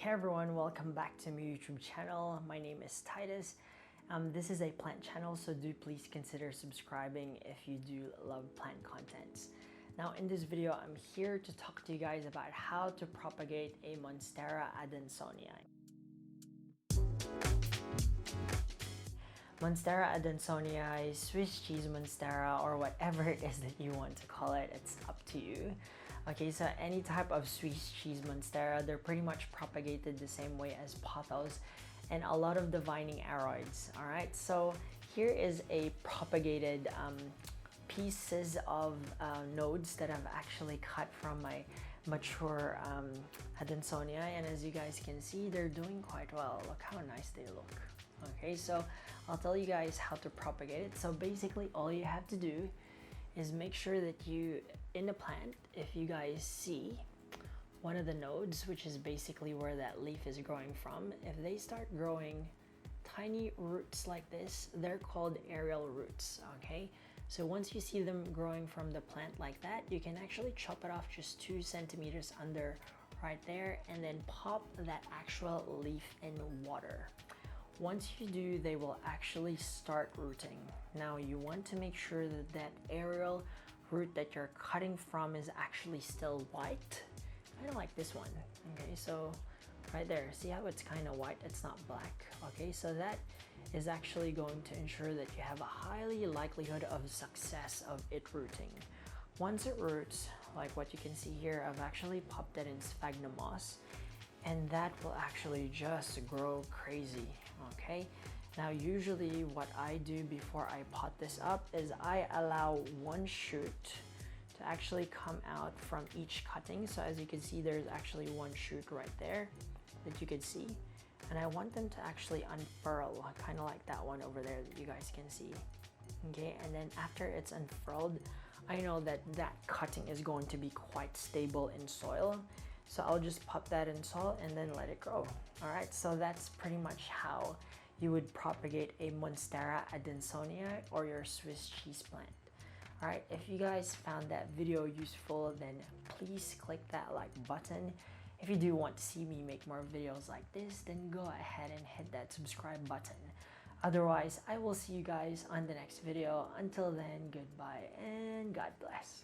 Hey everyone, welcome back to my YouTube channel. My name is Titus. This is a plant channel, so do please consider subscribing if you do love plant contents. Now in this video, I'm here to talk to you guys about how to propagate a Monstera Adansonii. Monstera Adansonii, Swiss cheese Monstera, or whatever it is that you want to call it, it's up to you. Okay, so any type of Swiss cheese Monstera, they're pretty much propagated the same way as pothos and a lot of the vining aroids. All right, so here is a propagated pieces of nodes that I've actually cut from my mature Adansonii, and as you guys can see, they're doing quite well. Look how nice they look. Okay, so I'll tell you guys how to propagate it. So basically all you have to do is make sure that you, in the plant, if you guys see one of the nodes, which is basically where that leaf is growing from, if they start growing tiny roots like this, they're called aerial roots. Okay, so once you see them growing from the plant like that, you can actually chop it off just 2 centimeters under right there and then pop that actual leaf in water. Once you do, they will actually start rooting. Now you want to make sure that that aerial root that you're cutting from is actually still white, kind of like this one. Okay, so right there, see how it's kind of white, it's not black. Okay, so that is actually going to ensure that you have a highly likelihood of success of it rooting. Once it roots, like what you can see here, I've actually popped it in sphagnum moss, and that will actually just grow crazy. Okay, now usually what I do before I pot this up is I allow one shoot to actually come out from each cutting. So as you can see, there's actually one shoot right there that you can see, and I want them to actually unfurl, kind of like that one over there that you guys can see. Okay, and then after it's unfurled, I know that that cutting is going to be quite stable in soil, so I'll just pop that in soil and then let it grow. All right, so that's pretty much how you would propagate a Monstera Adansonii or your Swiss cheese plant. All right, if you guys found that video useful, then please click that like button. If you do want to see me make more videos like this, then go ahead and hit that subscribe button. Otherwise, I will see you guys on the next video. Until then, goodbye and God bless.